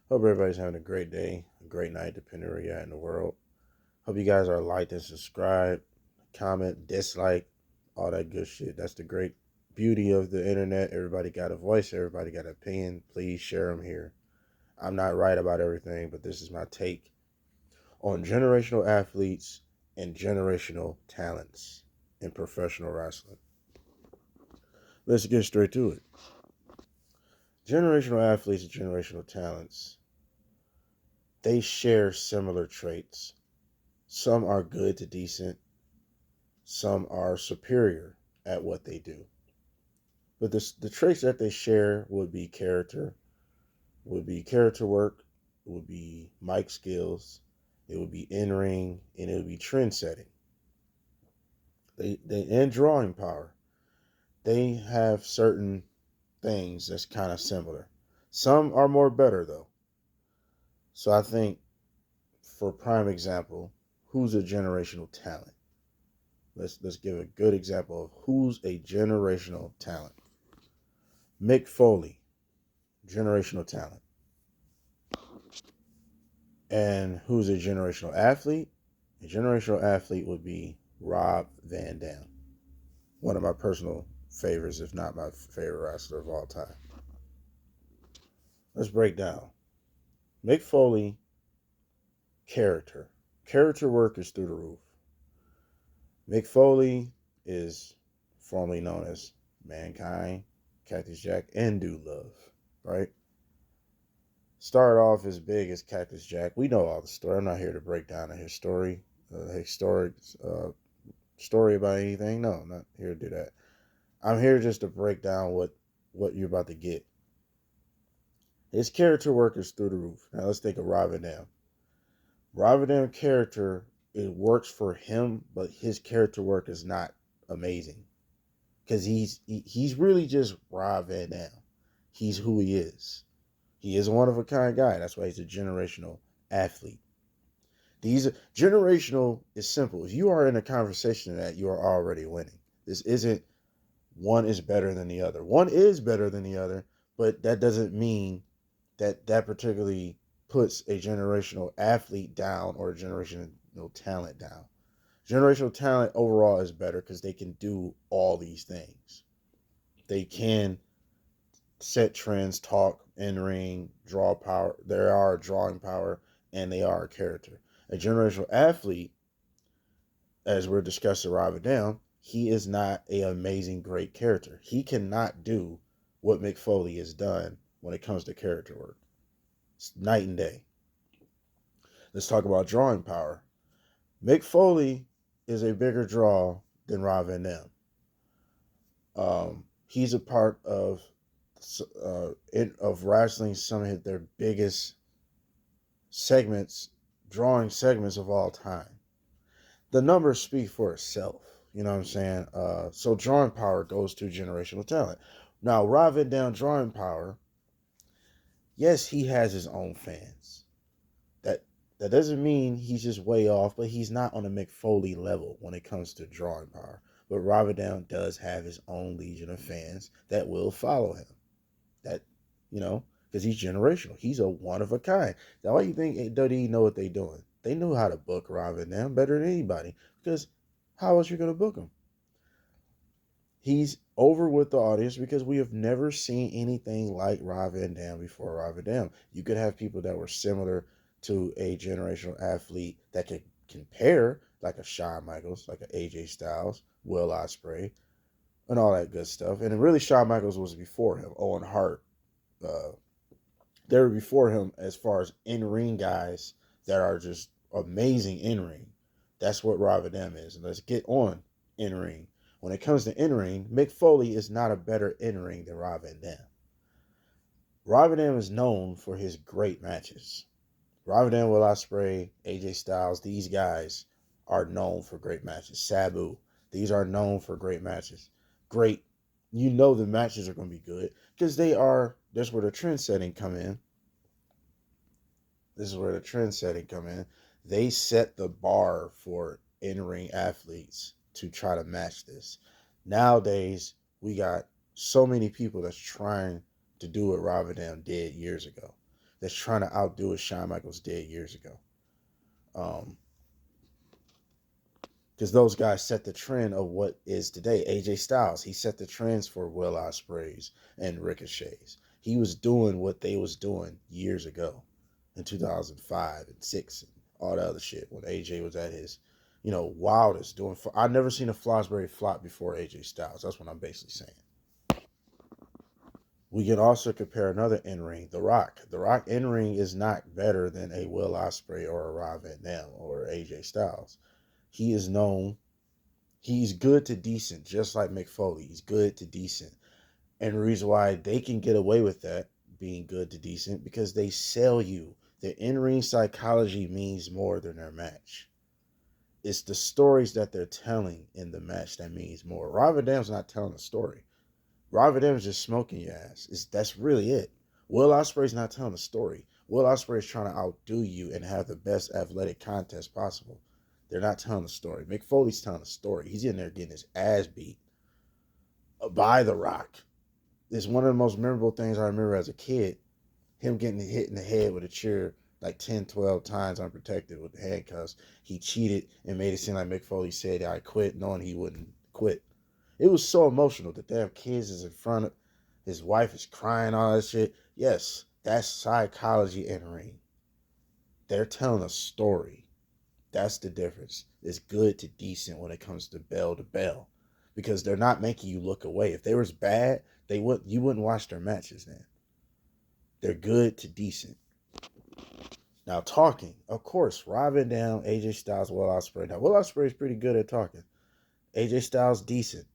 Hope everybody's having a great day, a great night, depending where you're at in the world. Hope you guys are liked and subscribe, comment, dislike, all that good shit. That's the great beauty of the internet. Everybody got a voice, everybody got an opinion. Please share them here. I'm not right about everything, but this is my take on generational athletes and generational talents in professional wrestling. Let's get straight to it. Generational athletes and generational talents, they share similar traits. Some are good to decent, some are superior at what they do. But the traits that they share would be character work, would be mic skills, it would be in ring, and it would be trend setting. They and drawing power. They have certain things that's kind of similar. Some are more better though. So I think, for prime example, who's a generational talent? Let's give a good example of who's a generational talent. Mick Foley, generational talent. And who's a generational athlete? A generational athlete would be Rob Van Dam, one of my personal favorites, if not my favorite wrestler of all time. Let's break down. Mick Foley, character. Character work is through the roof. Mick Foley is formerly known as Mankind, Cactus Jack, and Dude Love, right? Started off as big as Cactus Jack. We know all the story. I'm not here to break down his story, historic story about anything. No, I'm not here to do that. I'm here just to break down what you're about to get. His character work is through the roof. Now let's think of Rob Van Dam. Rob Van Dam character, it works for him, but his character work is not amazing because he's really just Rob Van Dam. He's who he is. He is a one of a kind guy. That's why he's a generational athlete. These generational is simple. If you are in a conversation that you are already winning. This isn't one is better than the other. One is better than the other, but that doesn't mean that particularly puts a generational athlete down or a generational talent down. Generational talent overall is better because they can do all these things. They can set trends, talk, in ring, draw power. They are drawing power, and they are a character. A generational athlete, as we're discussing Robert Down, he is not an amazing, great character. He cannot do what Mick Foley has done when it comes to character work. It's night and day. Let's talk about drawing power. Mick Foley is a bigger draw than Rob Van Dam. He's a part of wrestling some of their biggest segments, drawing segments of all time. The numbers speak for itself. You know what I'm saying? So drawing power goes to generational talent. Now, Rob Van Dam drawing power, yes, he has his own fans. That doesn't mean he's just way off, but he's not on a Mick Foley level when it comes to drawing power. But Rob Van Dam does have his own legion of fans that will follow him. That, because he's generational. He's a one of a kind. Now, why do you think WWE know what they're doing? They know how to book Rob Van Dam better than anybody. Because how else you going to book him? He's over with the audience because we have never seen anything like Rob Van Dam before Rob Van Dam. You could have people that were similar to a generational athlete that could compare, like a Shawn Michaels, like an AJ Styles, Will Ospreay, and all that good stuff. And really, Shawn Michaels was before him. Owen Hart, they were before him as far as in-ring guys that are just amazing in-ring. That's what Rob Van Dam is. And let's get on in-ring. When it comes to in-ring, Mick Foley is not a better in-ring than Rob Van Dam. Rob Van Dam is known for his great matches. Rob Van Dam, Will Ospreay, AJ Styles, these guys are known for great matches. Sabu, these are known for great matches. Great. You know the matches are going to be good because that's where the trend setting come in. This is where the trend setting come in. They set the bar for in-ring athletes to try to match this. Nowadays, we got so many people that's trying to do what Rob Van Dam did years ago. that's trying to outdo what Shawn Michaels did years ago. Because those guys set the trend of what is today. AJ Styles, he set the trends for Will Ospreays and Ricochets. He was doing what they was doing years ago in 2005 and 6 and all the other shit when AJ was at his, wildest doing. I've never seen a Fosbury flop before AJ Styles. That's what I'm basically saying. We can also compare another in-ring, The Rock. The Rock in-ring is not better than a Will Ospreay or a Rob Van Dam or AJ Styles. He is known. He's good to decent, just like Mick Foley. He's good to decent. And the reason why they can get away with that, being good to decent, because they sell you. Their in-ring psychology means more than their match. It's the stories that they're telling in the match that means more. Rob Van Dam's not telling a story. Rob Van Dam's just smoking your ass. That's really it. Will Ospreay's not telling a story. Will Ospreay's trying to outdo you and have the best athletic contest possible. They're not telling a story. Mick Foley's telling a story. He's in there getting his ass beat by The Rock. It's one of the most memorable things I remember as a kid. Him getting hit in the head with a chair like 10, 12 times unprotected with handcuffs. He cheated and made it seem like Mick Foley said, I quit, knowing he wouldn't quit. It was so emotional. The damn kids is in front of his wife is crying, all that shit. Yes, that's psychology in ring. They're telling a story. That's the difference. It's good to decent when it comes to bell, because they're not making you look away. If they was bad, you wouldn't watch their matches then. They're good to decent. Now talking, of course, Rob Van Dam, AJ Styles, Will Ospreay. Now Will Ospreay is pretty good at talking. AJ Styles decent.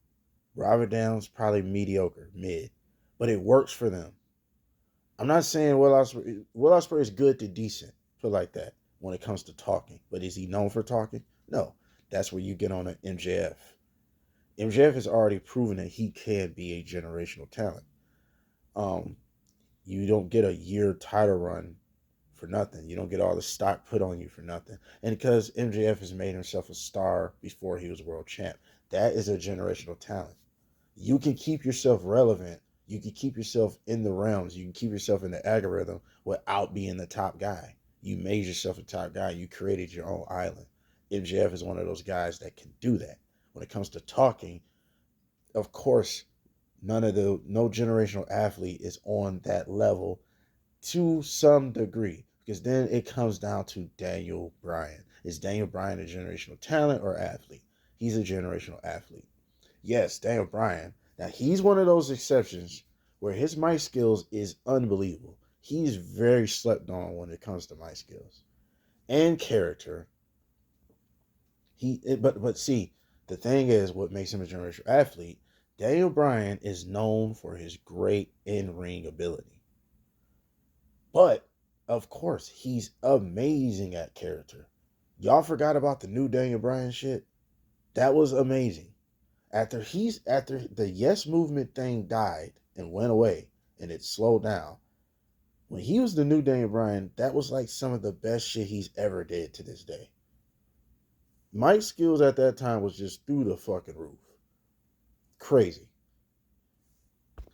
Rob Van Dam's probably mediocre, mid, but it works for them. I'm not saying Will Ospreay is good to decent, put it like that, when it comes to talking. But is he known for talking? No. That's where you get on an MJF. MJF has already proven that he can be a generational talent. You don't get a year title run for nothing. You don't get all the stock put on you for nothing. And because MJF has made himself a star before he was world champ, that is a generational talent. You can keep yourself relevant. You can keep yourself in the realms. You can keep yourself in the algorithm without being the top guy. You made yourself a top guy. You created your own island. MJF is one of those guys that can do that. When it comes to talking, of course, no generational athlete is on that level to some degree, because then it comes down to Daniel Bryan. Is Daniel Bryan a generational talent or athlete? He's a generational athlete. Yes, Daniel Bryan. Now, he's one of those exceptions where his mic skills is unbelievable. He's very slept on when it comes to mic skills and character. But see, the thing is, what makes him a generational athlete, Daniel Bryan is known for his great in-ring ability. But, of course, he's amazing at character. Y'all forgot about the new Daniel Bryan shit? That was amazing. After the Yes Movement thing died and went away and it slowed down, when he was the new Daniel Bryan, that was like some of the best shit he's ever did to this day. Mike's skills at that time was just through the fucking roof. Crazy.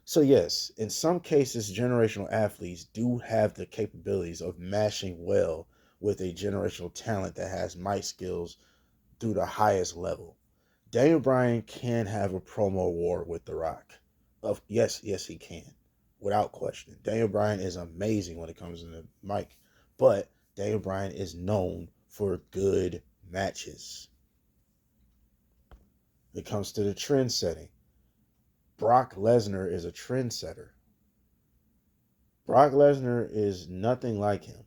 So yes, in some cases, generational athletes do have the capabilities of mashing well with a generational talent that has mic skills through the highest level. Daniel Bryan can have a promo war with The Rock. Yes, he can, without question. Daniel Bryan is amazing when it comes to the mic, but Daniel Bryan is known for good matches. When it comes to the trend setting, Brock Lesnar is a trendsetter. Brock Lesnar is nothing like him.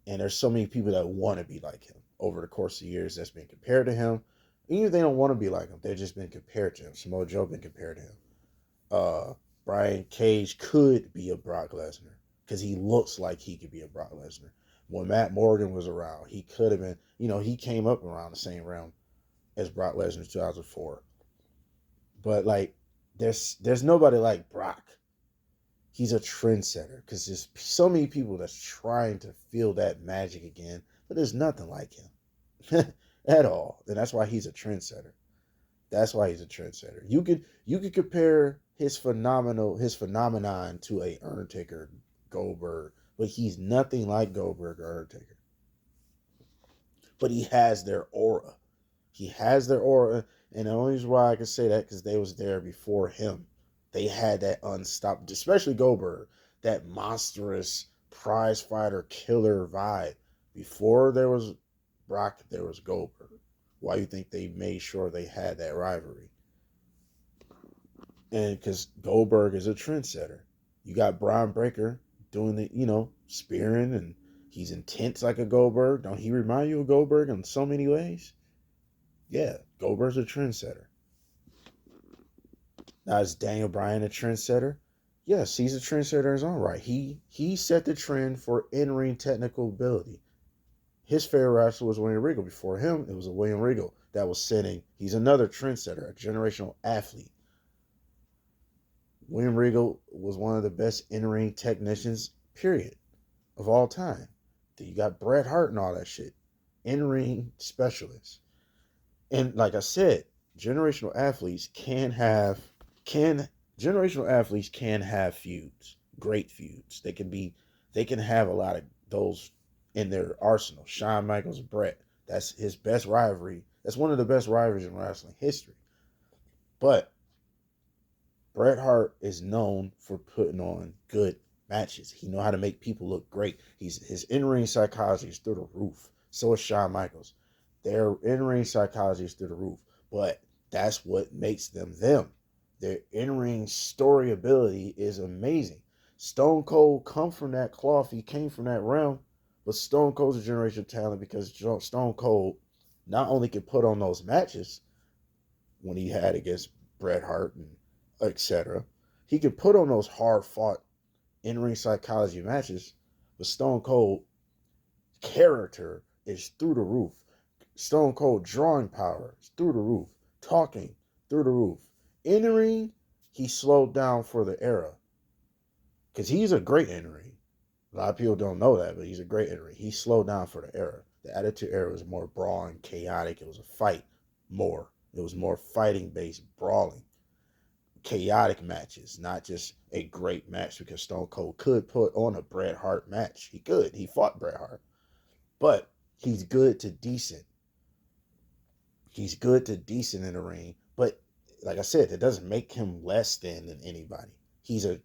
And there's so many people that want to be like him over the course of years that's been compared to him. Even if they don't want to be like him, they've just been compared to him. Samoa Joe been compared to him. Brian Cage could be a Brock Lesnar because he looks like he could be a Brock Lesnar. When Matt Morgan was around, he could have been, he came up around the same realm as Brock Lesnar in 2004. But like, there's nobody like Brock. He's a trendsetter because there's so many people that's trying to feel that magic again, but there's nothing like him at all. And that's why he's a trendsetter. That's why he's a trendsetter. You could compare his phenomenon to a Undertaker, Goldberg, but he's nothing like Goldberg or Undertaker. But he has their aura. He has their aura, and the only reason why I can say that because they was there before him. They had that unstoppable, especially Goldberg, that monstrous prize fighter killer vibe. Before there was Brock, there was Goldberg. Why you think they made sure they had that rivalry? And because Goldberg is a trendsetter. You got Braun Breaker doing the, spearing, and he's intense like a Goldberg. Don't he remind you of Goldberg in so many ways? Yeah, Goldberg's a trendsetter. Now, is Daniel Bryan a trendsetter? Yes, he's a trendsetter in his own right. He set the trend for in-ring technical ability. His favorite wrestler was William Regal. Before him, it was a William Regal that was setting. He's another trendsetter, a generational athlete. William Regal was one of the best in-ring technicians, period, of all time. Then you got Bret Hart and all that shit. In-ring specialists. And like I said, generational athletes can generational athletes can have feuds, great feuds. They can have a lot of those in their arsenal. Shawn Michaels, Bret, that's his best rivalry. That's one of the best rivalries in wrestling history. But Bret Hart is known for putting on good matches. He know how to make people look great. His in-ring psychology is through the roof. So is Shawn Michaels. Their in-ring psychology is through the roof. But that's what makes them them. Their in-ring story ability is amazing. Stone Cold come from that cloth. He came from that realm. But Stone Cold's a generational talent because Stone Cold not only could put on those matches when he had against Bret Hart and etc. He could put on those hard fought in-ring psychology matches, but Stone Cold character is through the roof. Stone Cold drawing power is through the roof. Talking through the roof. In the ring, he slowed down for the era. Because he's a great in the ring. A lot of people don't know that, but he's a great in the ring. He slowed down for the era. The Attitude Era was more brawling, chaotic. It was a fight more. It was more fighting based, brawling. Chaotic matches, not just a great match, because Stone Cold could put on a Bret Hart match. He could. He fought Bret Hart. But he's good to decent. He's good to decent in the ring. But like I said, it doesn't make him less than anybody. He's a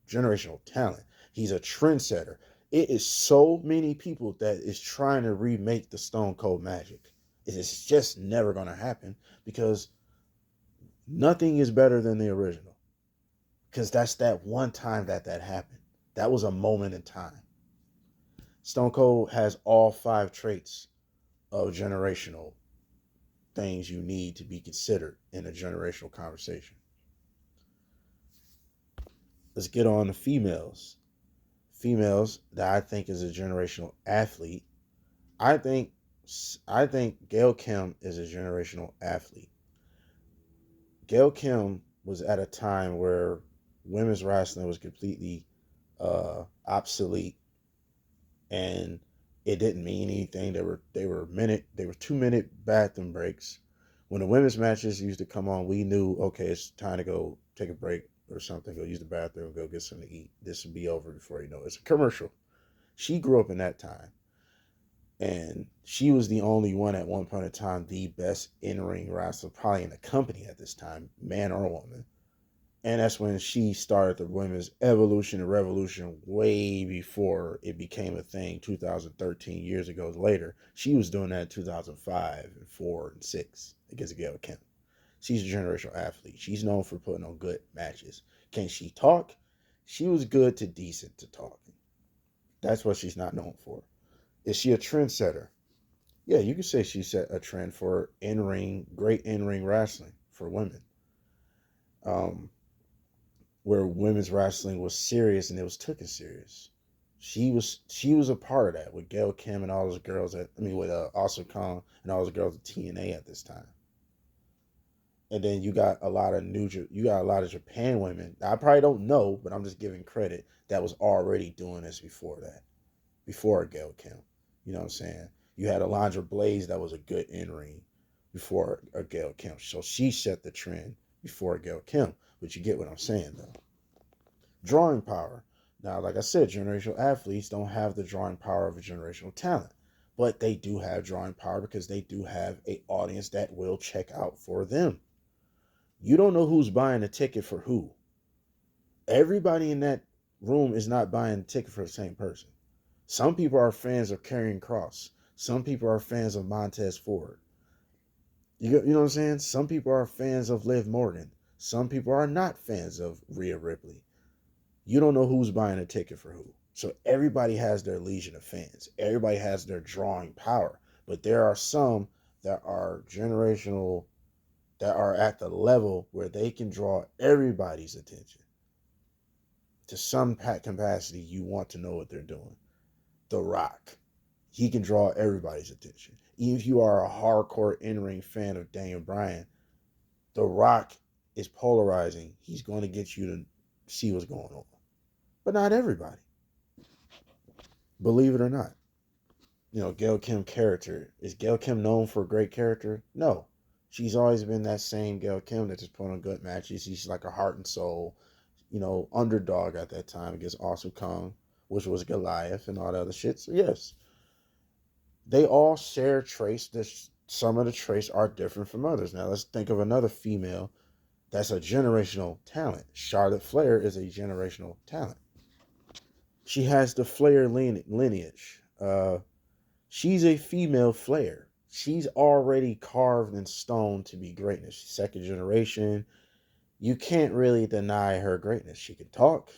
generational talent. He's a trendsetter. It is so many people that is trying to remake the Stone Cold magic. It is just never going to happen because nothing is better than the original. Because that's that one time that happened. That was a moment in time. Stone Cold has all 5 traits of generational things you need to be considered in a generational conversation. Let's get on to females. Females that I think is a generational athlete. I think Gail Kim is a generational athlete. Gail Kim was at a time where women's wrestling was completely obsolete, and it didn't mean anything. They were 2-minute bathroom breaks. When the women's matches used to come on, we knew, okay, it's time to go take a break or something, go use the bathroom, go get something to eat. This will be over before you know it. It's a commercial. She grew up in that time. And she was the only one at one point in time, the best in-ring wrestler probably in the company at this time, man or woman. And that's when she started the women's evolution and revolution way before it became a thing 2013 years ago later. She was doing that in 2005 and 4 and 6 against Gail Kim. She's a generational athlete. She's known for putting on good matches. Can she talk? She was good to decent to talking. That's what she's not known for. Is she a trendsetter? Yeah, you could say she set a trend for great in-ring wrestling for women. Where women's wrestling was serious and it was taken serious. She was a part of that with Gail Kim and all those girls with Awesome Kong and all those girls at TNA at this time. And then you got a lot of Japan women. Now, I probably don't know, but I'm just giving credit that was already doing this before that, before Gail Kim. You know what I'm saying? You had Alundra Blaze that was a good in-ring before a Gail Kim. So she set the trend before Gail Kim. But you get what I'm saying, though. Drawing power. Now, like I said, generational athletes don't have the drawing power of a generational talent, but they do have drawing power because they do have a audience that will check out for them. You don't know who's buying a ticket for who. Everybody in that room is not buying a ticket for the same person. Some people are fans of Karrion Kross. Some people are fans of Montez Ford. You know what I'm saying? Some people are fans of Liv Morgan. Some people are not fans of Rhea Ripley. You don't know who's buying a ticket for who. So everybody has their legion of fans. Everybody has their drawing power. But there are some that are generational, that are at the level where they can draw everybody's attention. To some capacity, you want to know what they're doing. The Rock. He can draw everybody's attention. Even if you are a hardcore in-ring fan of Daniel Bryan, The Rock is polarizing. He's going to get you to see what's going on. But not everybody. Believe it or not. You know, Gail Kim character. Is Gail Kim known for a great character? No. She's always been that same Gail Kim that just put on good matches. She's like a heart and soul, you know, underdog at that time against Awesome Kong, which was Goliath and all that other shit. So yes, they all share traits. Some of the traits are different from others. Now let's think of another female that's a generational talent. Charlotte Flair is a generational talent. She has the Flair lineage. She's a female Flair. She's already carved in stone to be greatness. Second generation. You can't really deny her greatness. She can talk.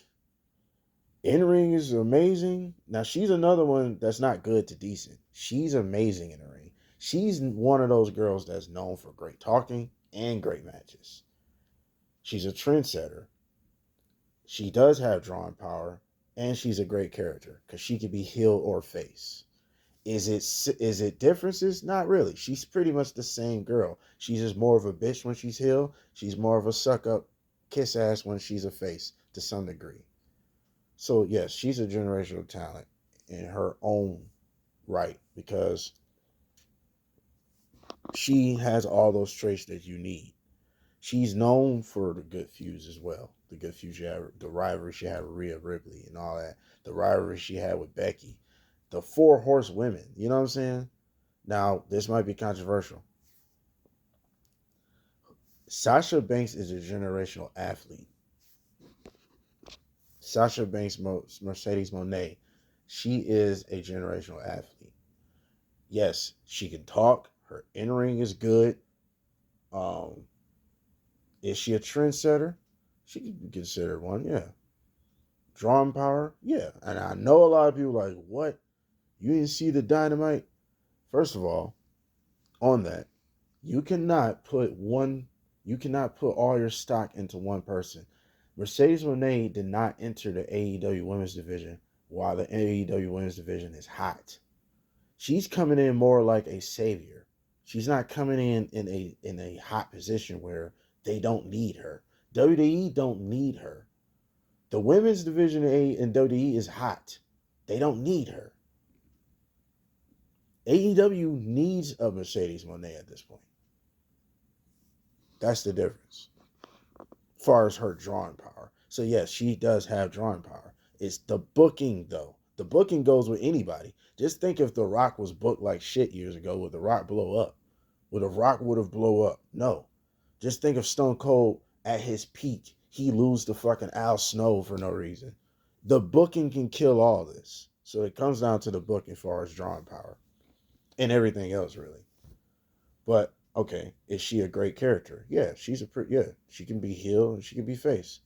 In ring is amazing. Now she's another one that's not good to decent. She's amazing in the ring. She's one of those girls that's known for great talking and great matches. She's a trendsetter. She does have drawing power, and she's a great character because she can be heel or face. Is it differences? Not really. She's pretty much the same girl. She's just more of a bitch when she's heel. She's more of a suck up, kiss ass when she's a face to some degree. So yes, she's a generational talent in her own right because she has all those traits that you need. She's known for the good feuds as well. The good feuds she had, the rivalry she had with Rhea Ripley and all that. The rivalry she had with Becky. The four horsewomen. You know what I'm saying? Now, this might be controversial. Sasha Banks is a generational athlete. Sasha Banks, Mercedes Moné, she is a generational athlete. Yes, she can talk. Her in-ring is good. Um, is she a trendsetter? She could be considered one, yeah. Drawing power, yeah. And I know a lot of people like, what? You didn't see the dynamite? First of all, on that, you cannot put one, you cannot put all your stock into one person. Mercedes Moné did not enter the AEW Women's Division while the AEW Women's Division is hot. She's coming in more like a savior. She's not coming in a hot position where they don't need her. WWE don't need her. The women's division in WWE is hot. They don't need her. AEW needs a Mercedes Moné at this point. That's the difference. As far as her drawing power. So yes, she does have drawing power. It's the booking though. The booking goes with anybody. Just think if The Rock was booked like shit years ago, would The Rock blow up? Would The Rock would have blow up? No. Just think of Stone Cold at his peak. He lose to fucking Al Snow for no reason. The booking can kill all this. So it comes down to the booking as far as drawing power. And everything else really. But okay, is she a great character? Yeah, she's a pretty yeah. She can be heel and she can be face.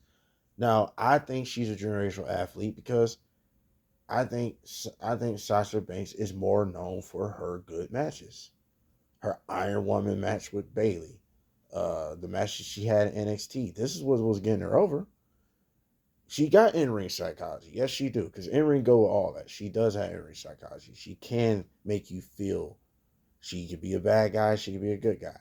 Now I think she's a generational athlete because I think I think Sasha Banks is more known for her good matches. Her Iron Woman match with Bayley, the match she had in NXT. This is what was getting her over. She got in ring psychology. Yes, she do. Because in ring go with all that. She does have in ring psychology. She can make you feel. She could be a bad guy. She could be a good guy.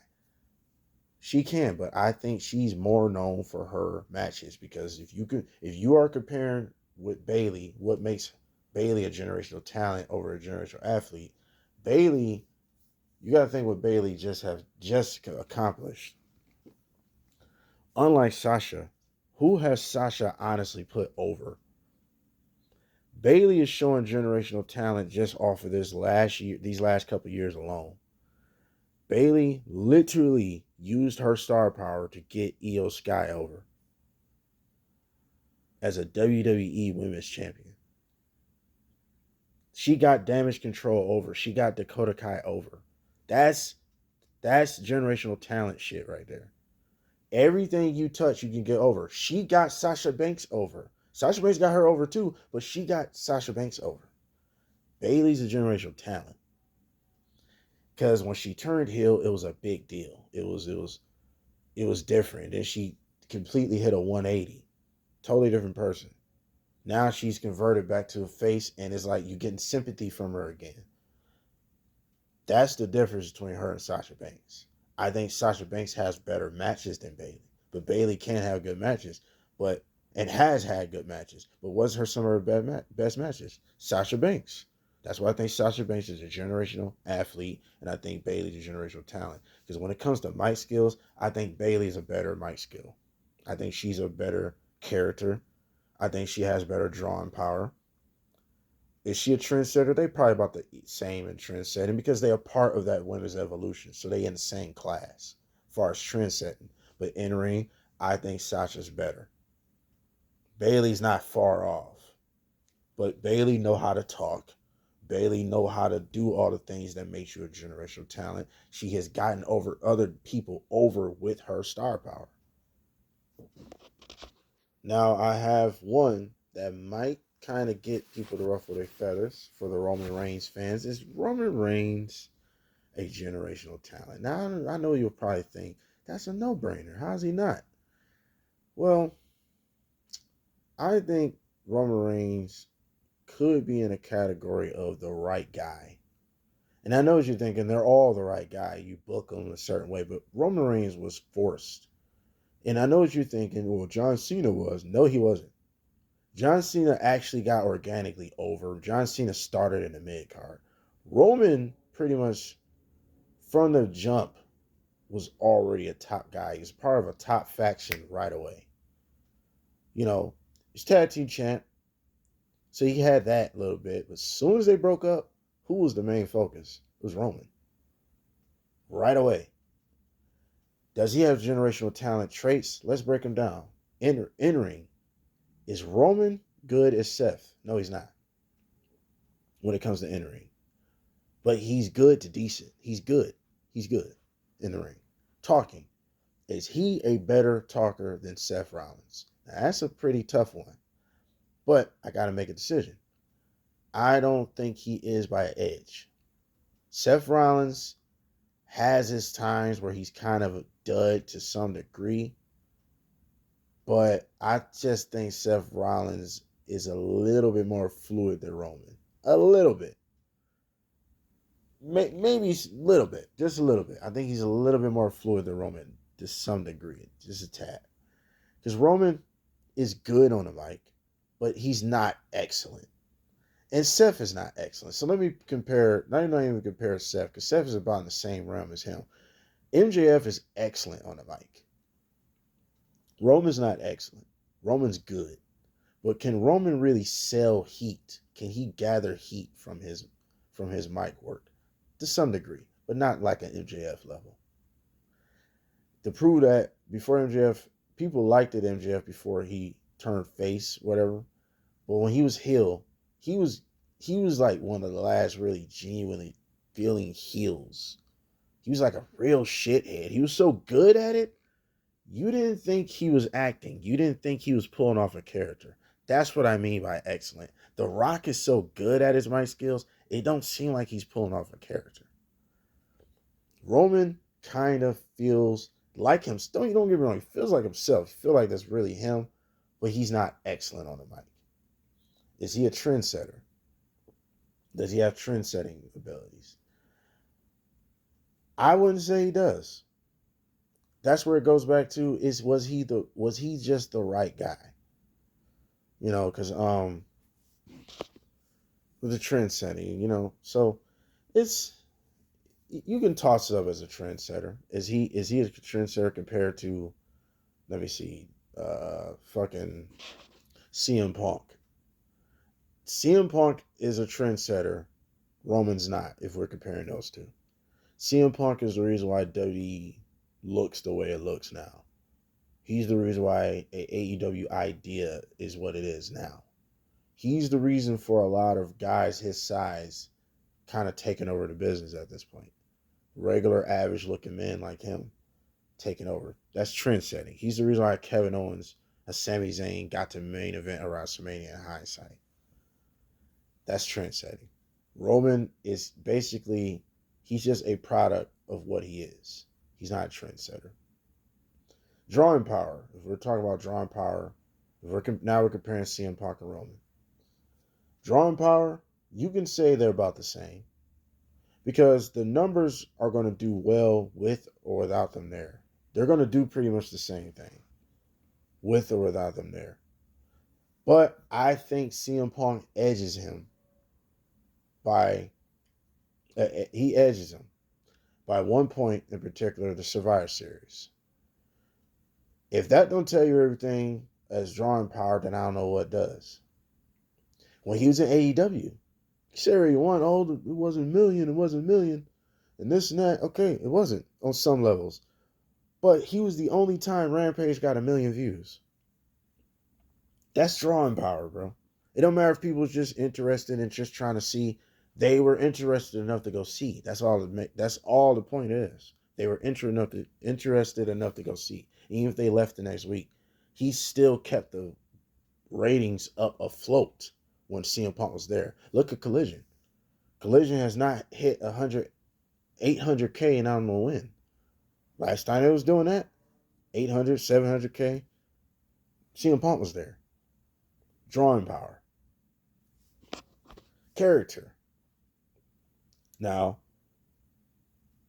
She can, but I think she's more known for her matches because if you are comparing with Bayley, what makes Bayley a generational talent over a generational athlete? Bayley, you got to think what Bayley just accomplished. Unlike Sasha, who has Sasha honestly put over? Bailey is showing generational talent just off of these last couple years alone. Bailey literally used her star power to get Io Sky over as a WWE Women's Champion. She got Damage Control over. She got Dakota Kai over. That's generational talent shit right there. Everything you touch, you can get over. She got Sasha Banks over. Sasha Banks got her over too, but she got Sasha Banks over. Bailey's a generational talent. Because when she turned heel, it was a big deal. It was different. Then she completely hit a 180. Totally different person. Now she's converted back to a face, and it's like you're getting sympathy from her again. That's the difference between her and Sasha Banks. I think Sasha Banks has better matches than Bailey, but Bailey can have good matches, but and has had good matches. But what's her some of her best matches? Sasha Banks. That's why I think Sasha Banks is a generational athlete, and I think Bailey's a generational talent. Because when it comes to mic skills, I think Bailey's a better mic skill. I think she's a better character. I think she has better drawing power. Is she a trendsetter? They probably about the same in trendsetting because they are part of that women's evolution. So they in the same class as far as trendsetting. But in ring, I think Sasha's better. Bailey's not far off. But Bailey know how to talk. Bailey know how to do all the things that makes you a generational talent. She has gotten over other people over with her star power. Now I have one that might kind of get people to ruffle their feathers for the Roman Reigns fans. Is Roman Reigns a generational talent? Now I know you'll probably think that's a no-brainer. How's he not? Well, I think Roman Reigns could be in a category of the right guy. And I know what you're thinking, they're all the right guy. You book them a certain way, but Roman Reigns was forced. And I know what you're thinking, well, John Cena was. No, he wasn't. John Cena actually got organically over. John Cena started in the mid card. Roman pretty much from the jump was already a top guy. He was part of a top faction right away. You know, he's tag team champ. So he had that a little bit. But as soon as they broke up, who was the main focus? It was Roman. Right away. Does he have generational talent traits? Let's break them down. In ring, is Roman good as Seth? No, he's not. When it comes to in ring. But he's good to decent. He's good. He's good in the ring. Talking. Is he a better talker than Seth Rollins? Now, that's a pretty tough one. But I got to make a decision. I don't think he is by an edge. Seth Rollins has his times where he's kind of a dud to some degree. But I just think Seth Rollins is a little bit more fluid than Roman. A little bit. Maybe a little bit. Just a little bit. I think he's a little bit more fluid than Roman to some degree. Just a tad. Because Roman is good on the mic, but he's not excellent. And Seth is not excellent. So let me compare, not even compare Seth, because Seth is about in the same realm as him. MJF is excellent on the mic. Roman's not excellent. Roman's good. But can Roman really sell heat? Can he gather heat from his mic work? To some degree, but not like an MJF level. To prove that, before MJF, people liked it MJF before he turned face, whatever. But when he was heel, he was like one of the last really genuinely feeling heels. He was like a real shithead. He was so good at it, you didn't think he was acting. You didn't think he was pulling off a character. That's what I mean by excellent. The Rock is so good at his mic skills, it don't seem like he's pulling off a character. Roman kind of feels like him. Don't get me wrong, he feels like himself. He feels like that's really him, but he's not excellent on the mic. Is he a trendsetter? Does he have trend-setting abilities? I wouldn't say he does. That's where it goes back to is was he just the right guy? You know, because with the trend setting, you know, so it's you can toss it up as a trendsetter. Is he a trendsetter compared to, let me see, fucking CM Punk? CM Punk is a trendsetter. Roman's not, if we're comparing those two. CM Punk is the reason why WWE looks the way it looks now. He's the reason why a AEW idea is what it is now. He's the reason for a lot of guys his size kind of taking over the business at this point. Regular, average looking men like him taking over. That's trend setting. He's the reason why Kevin Owens and Sami Zayn got to main event around WrestleMania in hindsight. That's trend setting. Roman is basically, he's just a product of what he is. He's not a trendsetter. Drawing power. If we're talking about drawing power, now we're comparing CM Punk and Roman. Drawing power, you can say they're about the same because the numbers are going to do well with or without them there. They're going to do pretty much the same thing with or without them there. But I think CM Punk edges him by by 1 point in particular, the Survivor Series. If that don't tell you everything as drawing power, then I don't know what does. When he was in AEW, he said he won. Oh, it wasn't a million. And this and that. Okay, it wasn't on some levels. But he was the only time Rampage got 1 million views. That's drawing power, bro. It don't matter if people was just interested in just trying to see. They were interested enough to go see. That's all the point is. They were interested enough to go see. Even if they left the next week, he still kept the ratings up afloat when CM Punk was there. Look at Collision. Collision has not hit 800K and I don't know when. Last time it was doing that, 800, 700K. CM Punk was there. Drawing power. Character. Now,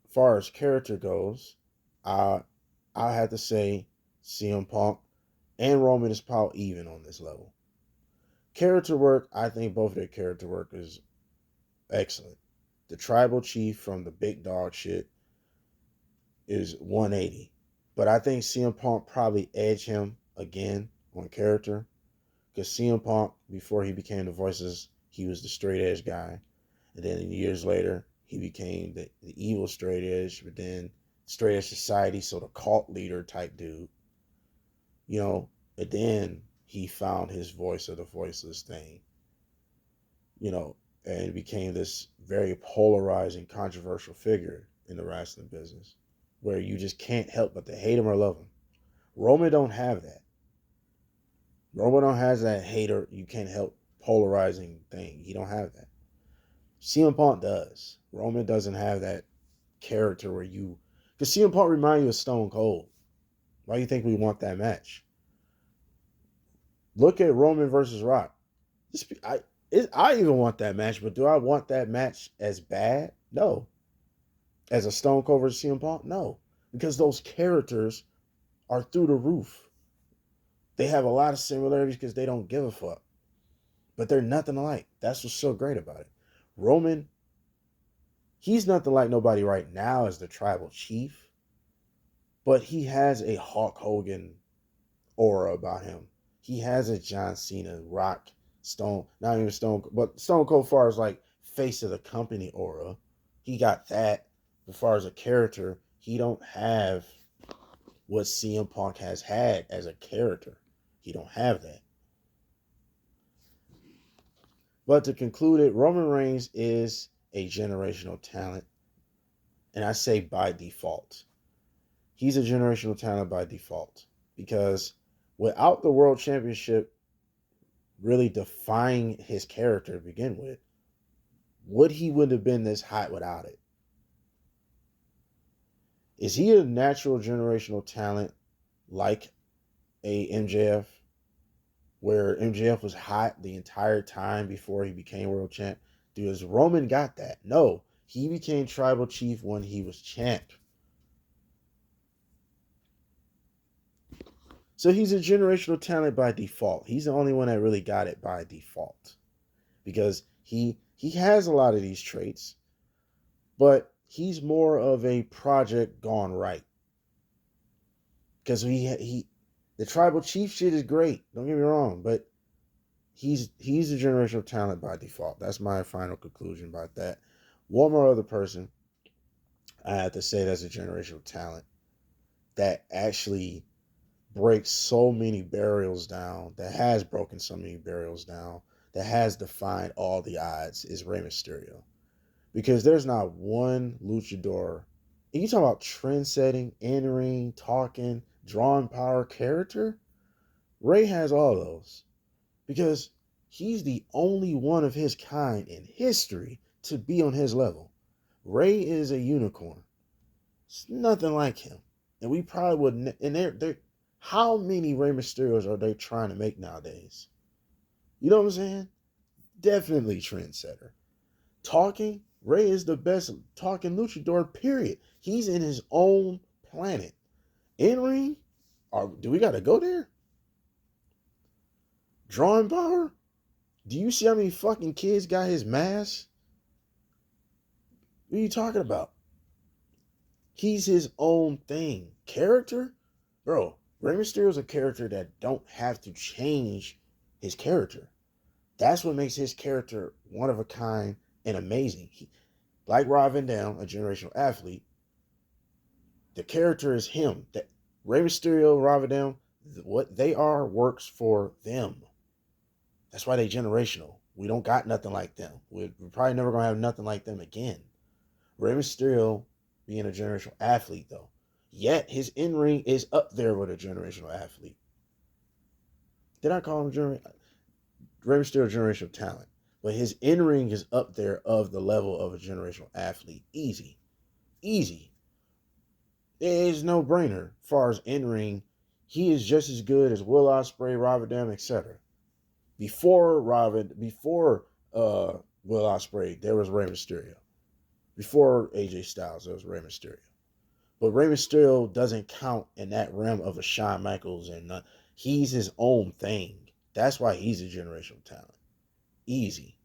as far as character goes, I have to say CM Punk and Roman is about even on this level. Character work, I think both of their character work is excellent. The tribal chief from the big dog shit is 180. But I think CM Punk probably edged him again on character. Because CM Punk, before he became the Voices, he was the straight edge guy. And then years later, he became the evil straight edge, but then straight edge society, so the cult leader type dude. And then he found his voice of the voiceless thing. And became this very polarizing, controversial figure in the wrestling business, where you just can't help but to hate him or love him. Roman don't have that. Roman don't have that hater, you can't help polarizing thing. He don't have that. CM Punk does. Roman doesn't have that character where you... Because CM Punk reminds you of Stone Cold. Why do you think we want that match? Look at Roman versus Rock. I even want that match, but do I want that match as bad? No. As a Stone Cold versus CM Punk? No. Because those characters are through the roof. They have a lot of similarities because they don't give a fuck. But they're nothing alike. That's what's so great about it. Roman, he's nothing like nobody right now as the tribal chief. But he has a Hulk Hogan aura about him. He has a John Cena, Rock, Stone, not even Stone, but Stone Cold far as like face of the company aura. He got that. As far as a character, he don't have what CM Punk has had as a character. He don't have that. But to conclude it, Roman Reigns is a generational talent. And I say by default. He's a generational talent by default. Because without the World Championship really defining his character to begin with, he wouldn't have been this hot without it. Is he a natural generational talent like a MJF? Where MJF was hot the entire time before he became world champ? Does Roman got that? No. He became tribal chief when he was champ. So he's a generational talent by default. He's the only one that really got it by default. Because he has a lot of these traits, but he's more of a project gone right. Because the tribal chief shit is great. Don't get me wrong, but he's a generational talent by default. That's my final conclusion about that. One more other person I have to say that's a generational talent that actually breaks so many barriers down, that has broken so many barriers down, that has defied all the odds is Rey Mysterio. Because there's not one luchador. And you talk about trend setting, in ring, talking, drawing power, character. Rey has all those because he's the only one of his kind in history to be on his level. Rey is a unicorn. It's nothing like him. And we probably wouldn't. And they're how many Rey Mysterios are they trying to make nowadays? You know what I'm saying? Definitely trendsetter. Talking, Rey is the best talking luchador, period. He's in his own planet. In ring, do we got to go there? Drawing power? Do you see how many fucking kids got his mask? What are you talking about? He's his own thing. Character? Bro, Rey Mysterio's a character that don't have to change his character. That's what makes his character one of a kind and amazing. Like Rob Van Dam, a generational athlete, the character is him. That Rey Mysterio, Rob Van Dam, what they are works for them. That's why they generational. We don't got nothing like them. We're probably never gonna have nothing like them again. Rey Mysterio being a generational athlete though, yet his in ring is up there with a generational athlete. Did I call him Rey Mysterio generational talent? But his in ring is up there of the level of a generational athlete. Easy, easy. It's no brainer. As far as in ring, he is just as good as Will Ospreay, Rob Van Dam, etc. Before Will Ospreay, there was Rey Mysterio. Before AJ Styles, there was Rey Mysterio. But Rey Mysterio doesn't count in that realm of a Shawn Michaels, and he's his own thing. That's why he's a generational talent. Easy.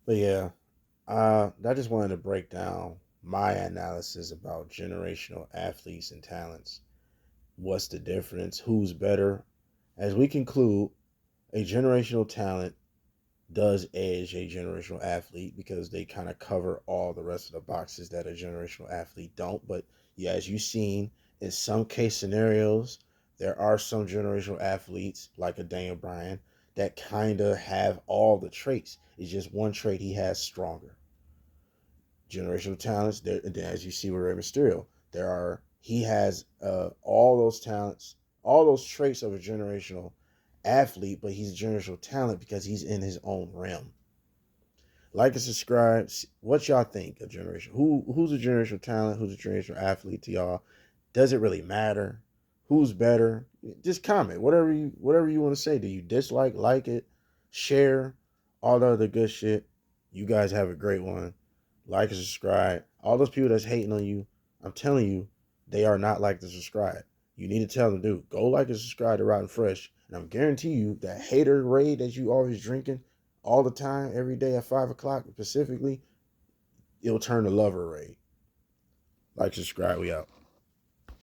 But yeah, I just wanted to break down my analysis about generational athletes and talents. What's the difference? Who's better? As we conclude, a generational talent does edge a generational athlete because they kind of cover all the rest of the boxes that a generational athlete don't. But yeah, as you've seen, in some case scenarios, there are some generational athletes like a Daniel Bryan that kind of have all the traits. It's just one trait he has stronger. Generational talents, there, and as you see with Rey Mysterio, he has all those talents, all those traits of a generational athlete, but he's a generational talent because he's in his own realm. Like and subscribe. What y'all think of generation? Who's a generational talent? Who's a generational athlete to y'all? Does it really matter? Who's better? Just comment. Whatever you want to say. Do you dislike, like it, share, all the other good shit? You guys have a great one. Like and subscribe. All those people that's hating on you, I'm telling you, they are not like to subscribe. You need to tell them, dude, go like and subscribe to Rottenfresh. And I'm guarantee you that hater raid that you always drinking all the time, every day at 5 o'clock specifically, it'll turn to lover raid. Like, subscribe, we out.